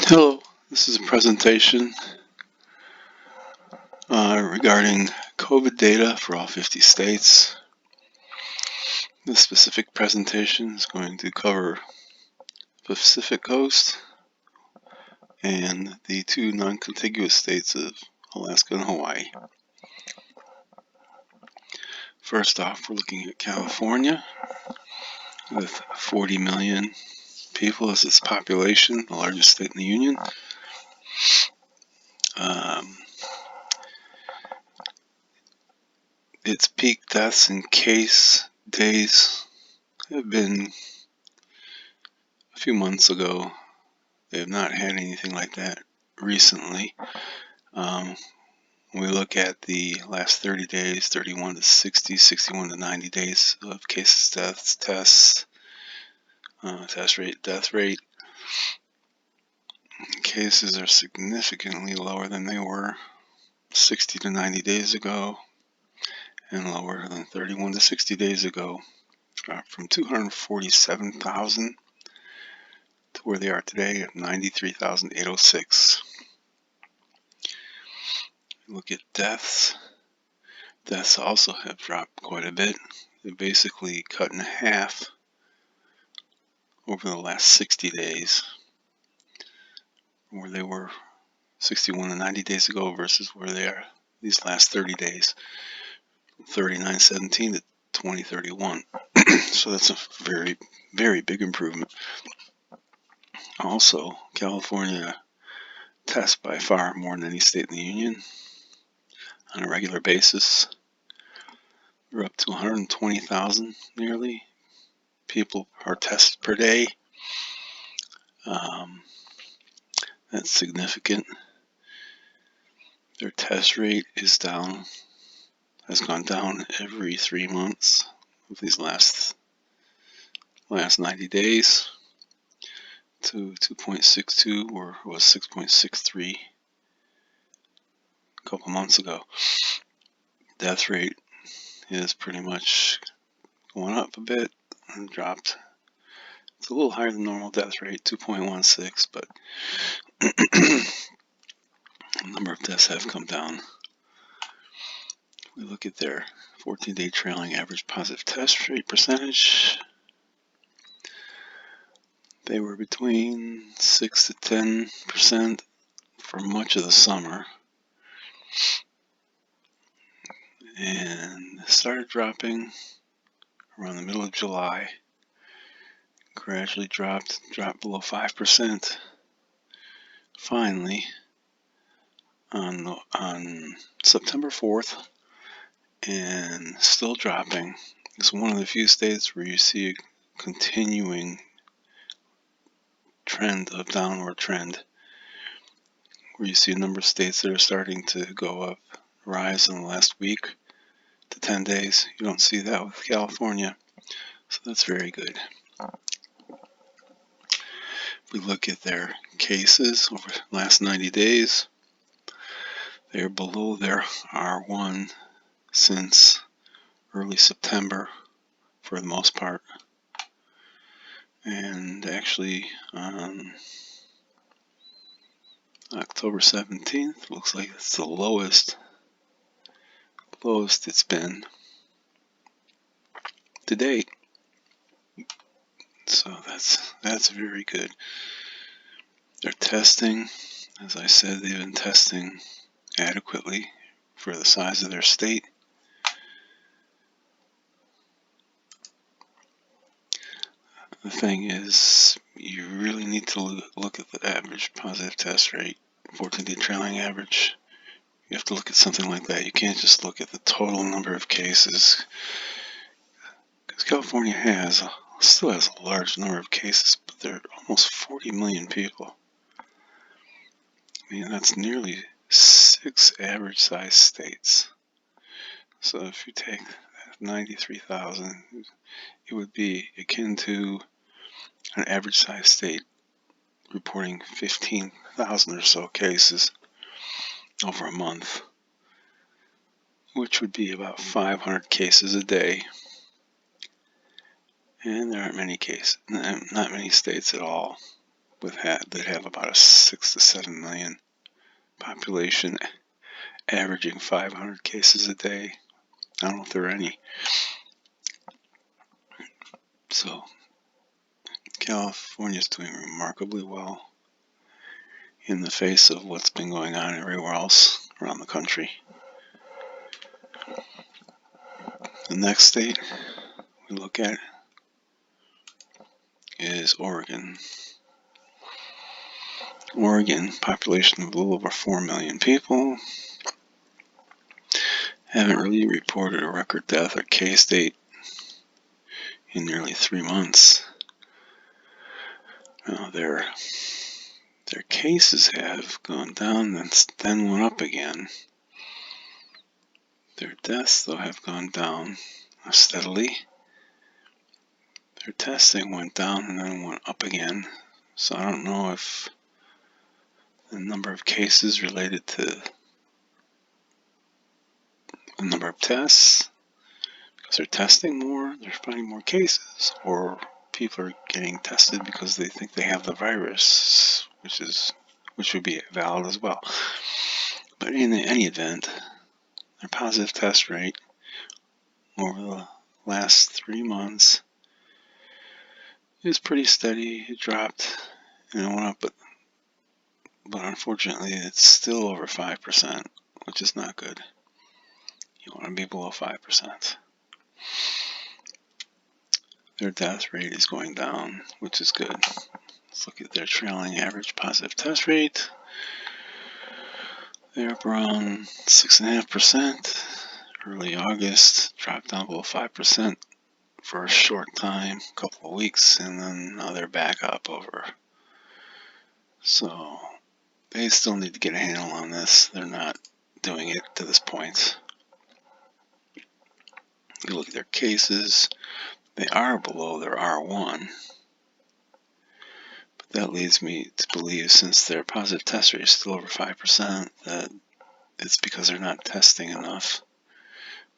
Hello, this is a presentation regarding COVID data for all 50 states. This specific presentation is going to cover the Pacific Coast and the two non-contiguous states of Alaska and Hawaii. First off, we're looking at California with 40 million people as its population, the largest state in the Union. Its peak deaths and case days have been a few months ago. They have not had anything like that recently. When we look at the last 30 days, 31 to 60, 61 to 90 days of cases, deaths, tests, test rate, death rate, cases are significantly lower than they were 60 to 90 days ago and lower than 31 to 60 days ago. Dropped from 247,000 to where they are today at 93,806. Look at deaths. Deaths also have dropped quite a bit. They basically cut in half over the last 60 days, where they were 61 to 90 days ago versus where they are these last 30 days, 3917 to 2031. So that's a very, very big improvement. Also, California tests by far more than any state in the Union on a regular basis. We're up to 120,000 nearly people are tested per day. That's significant. Their test rate is down, has gone down every 3 months of these last 90 days to 2.62, or it was 6.63 a couple months ago. Death rate is pretty much going up a bit and dropped. It's a little higher than normal death rate, 2.16, but the number of deaths have come down. We look at their 14-day trailing average positive test rate percentage. They were between 6 to 10% for much of the summer, and started dropping around the middle of July. Gradually dropped below 5%. Finally, on September 4th, and still dropping. It's one of the few states where you see a continuing trend of downward trend, where you see a number of states that are starting to go up, rise in the last week to 10 days. You don't see that with California, so that's very good. If we look at their cases over the last 90 days, they're below their R1 since early September for the most part. And actually on October 17th, looks like it's the lowest it's been to date. So that's very good. They're testing, as I said, they've been testing adequately for the size of their state. The thing is, you really need to look at the average positive test rate, 14-day trailing average. You have to look at something like that. You can't just look at the total number of cases, because California still has a large number of cases, but there are almost 40 million people. I mean, that's nearly 6 average-sized states. So if you take 93,000, it would be akin to an average-sized state reporting 15,000 or so cases over a month, which would be about 500 cases a day. And there aren't many cases, not many states at all that have about a 6 to 7 million population, averaging 500 cases a day. I don't know if there are any. So California's doing remarkably well in the face of what's been going on everywhere else around the country. The next state we look at is Oregon. Oregon, population of a little over 4 million people, haven't really reported a record death or case date in nearly 3 months. Now their cases have gone down and then went up again. Their deaths, though, have gone down steadily. Their testing went down and then went up again. So I don't know if the number of cases related to the number of tests, because they're testing more, they're finding more cases, or people are getting tested because they think they have the virus, which would be valid as well. But in any event, their positive test rate over the last 3 months is pretty steady. It dropped and it went up, but unfortunately it's still over 5%, which is not good. You want to be below 5%. Their death rate is going down, which is good. Let's look at their trailing average positive test rate. They're up around 6.5%. Early August, dropped down below 5% for a short time, a couple of weeks, and then now they're back up over. So they still need to get a handle on this. They're not doing it to this point. You look at their cases, they are below their R1. But that leads me to believe, since their positive test rate is still over 5%, that it's because they're not testing enough.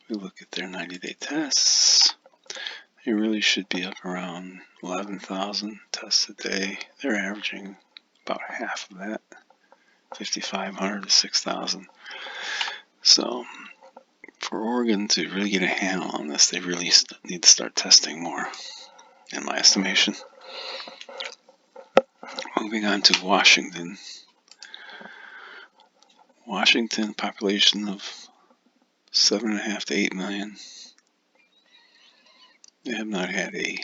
We look at their 90-day tests. They really should be up around 11,000 tests a day. They're averaging about half of that, 5,500 to 6,000. So for Oregon to really get a handle on this, they really need to start testing more, in my estimation. Moving on to Washington. Washington, population of 7.5 to 8 million. They have not had a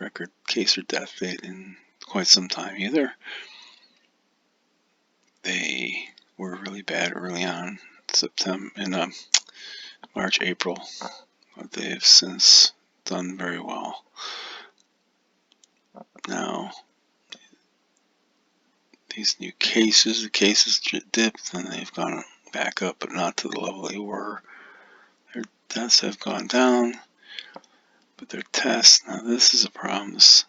record case or death date in quite some time either. They were really bad early on, March, April, but they have since done very well. Now, these new cases, the cases dipped and they've gone back up, but not to the level they were. Their deaths have gone down, but their tests, now this is a problem. This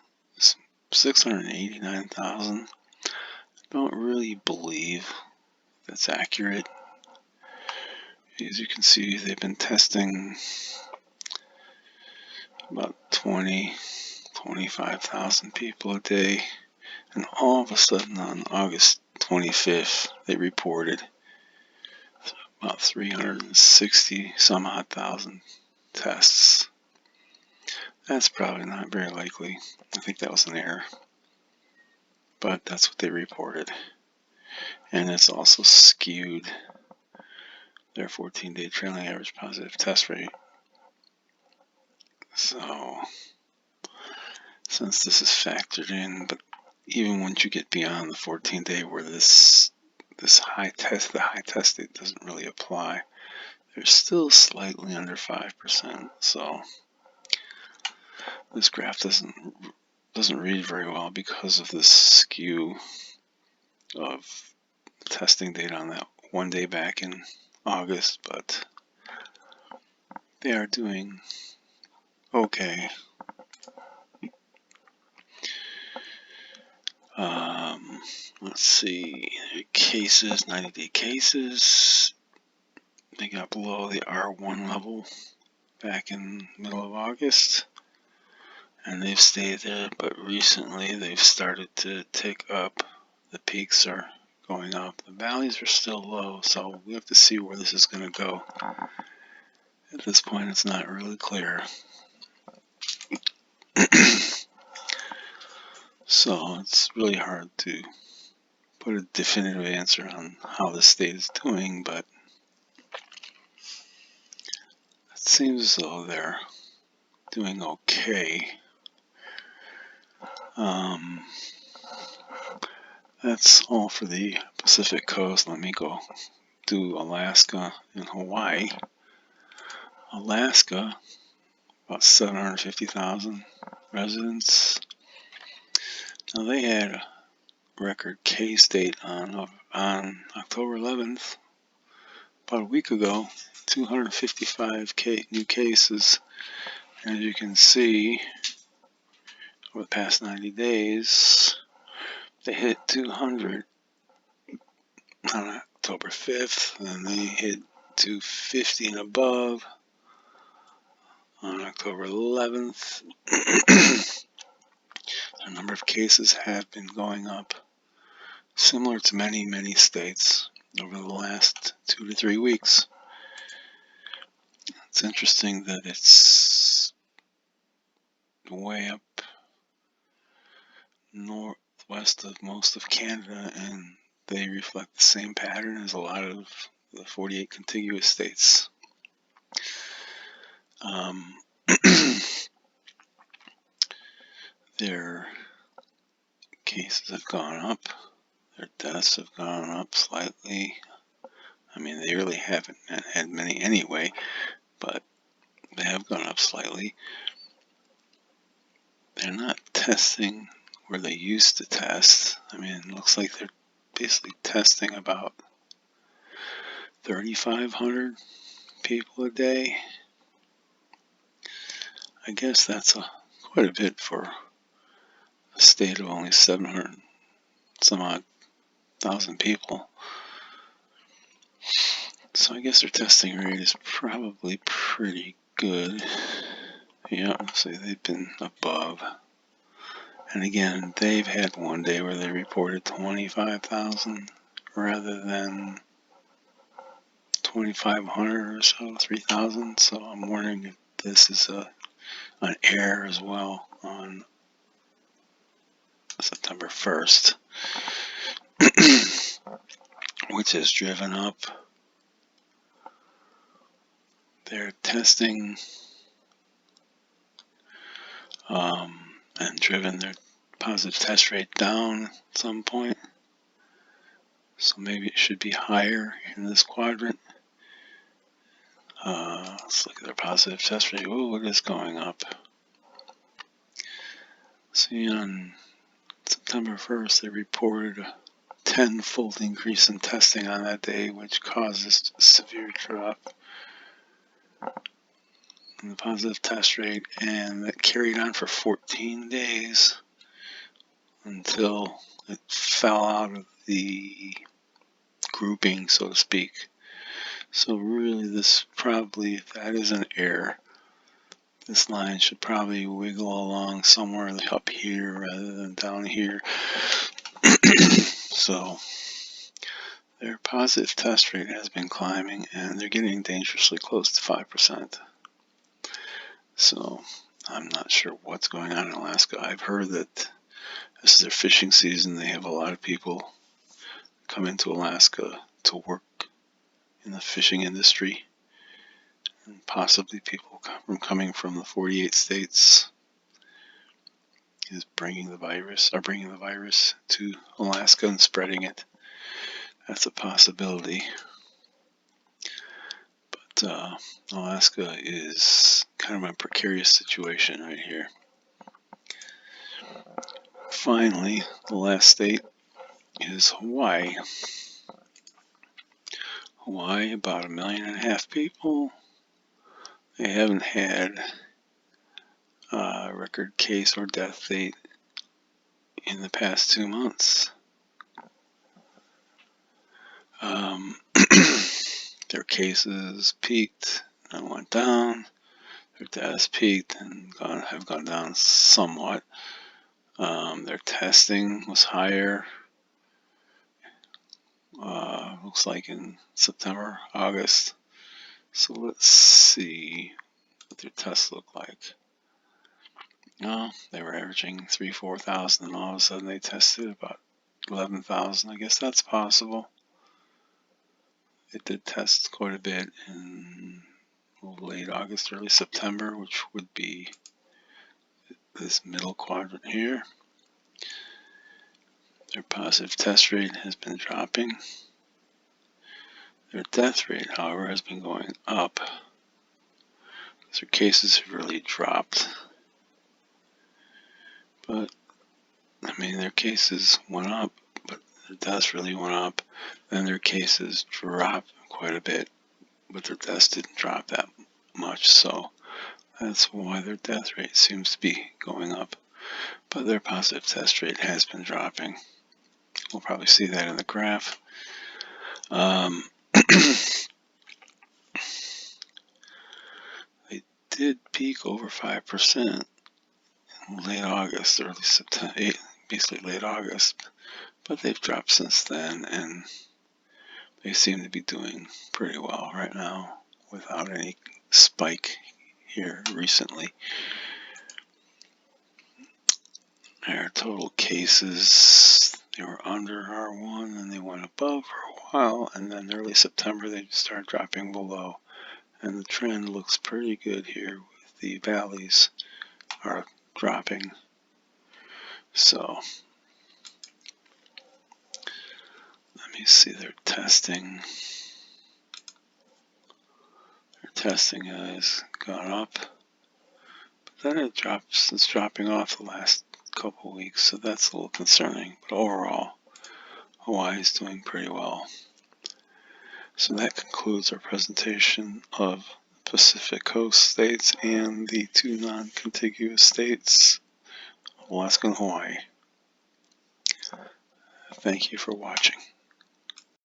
689,000. I don't really believe that's accurate. As you can see, they've been testing about 25,000 people a day, and all of a sudden on August 25th they reported about 360 some odd thousand tests. That's probably not very likely. I think that was an error, but that's what they reported, and it's also skewed their 14-day trailing average positive test rate. So since this is factored in, but even once you get beyond the 14-day where the high test date doesn't really apply, they're still slightly under 5%. So this graph doesn't read very well because of this skew of testing data on that one day back in August, but they are doing okay. Let's see, cases, 90-day cases, they got below the R1 level back in middle of August, and they've stayed there, but recently they've started to tick up. The peaks are going up. The valleys are still low, so we have to see where this is going to go. At this point, it's not really clear. So it's really hard to put a definitive answer on how the state is doing, but it seems as though they're doing okay. That's all for the Pacific Coast. Let me go do Alaska and Hawaii. Alaska, about 750,000 residents. Now they had a record case date on October 11th, about a week ago, 255 new cases. As you can see, over the past 90 days, they hit 200 on October 5th, and they hit 250 and above on October 11th. The number of cases have been going up, similar to many states over the last 2 to 3 weeks. It's interesting that it's way up northwest of most of Canada, and they reflect the same pattern as a lot of the 48 contiguous states. Their cases have gone up, their deaths have gone up slightly. I mean, they really haven't had many anyway, but they have gone up slightly. They're not testing where they used to test. I mean, it looks like they're basically testing about 3,500 people a day. I guess that's quite a bit for a state of only 700 some odd thousand people. So I guess their testing rate is probably pretty good. Yeah, so they've been above. And again, they've had one day where they reported 25,000 rather than 2,500 or so, 3,000. So I'm wondering if this is an error as well on September 1st, which has driven up their testing and driven their positive test rate down at some point. So maybe it should be higher in this quadrant. Let's look at their positive test rate. Oh, it is going up. See, on September 1st, they reported a 10-fold increase in testing on that day, which causes a severe drop in the positive test rate, and that carried on for 14 days until it fell out of the grouping, so to speak. So really, this probably, if that is an error, this line should probably wiggle along somewhere up here rather than down here. So their positive test rate has been climbing, and they're getting dangerously close to 5%. So I'm not sure what's going on in Alaska. I've heard that this is their fishing season. They have a lot of people come into Alaska to work in the fishing industry, and possibly people coming from the 48 states are bringing the virus to Alaska and spreading it. That's a possibility. But Alaska is kind of a precarious situation right here. Finally, the last state is Hawaii. Hawaii, about 1.5 million people. They haven't had a record case or death rate in the past 2 months. Their cases peaked and went down. Their data's peaked and have gone down somewhat. Their testing was higher, looks like in September, August. So let's see what their tests look like. They were averaging 3,000-4,000, and all of a sudden they tested about 11,000. I guess that's possible. It did test quite a bit in late August, early September, which would be this middle quadrant here. Their positive test rate has been dropping. Their death rate, however, has been going up. Their cases have really dropped. But, I mean, their cases went up, but their deaths really went up. Then their cases dropped quite a bit, but their deaths didn't drop that much. So that's why their death rate seems to be going up. But their positive test rate has been dropping. We'll probably see that in the graph. They did peak over 5% in late August, early September, basically late August, but they've dropped since then, and they seem to be doing pretty well right now without any spike here recently. Their total cases, they were under R1 and they went above for a while, and then early September they started dropping below, and the trend looks pretty good here with the valleys are dropping. So let me see their testing. Their testing has gone up, but then it's dropping off the last couple weeks, so that's a little concerning. But overall, Hawaii is doing pretty well. So that concludes our presentation of Pacific Coast states and the two non-contiguous states, Alaska and Hawaii. Thank you for watching.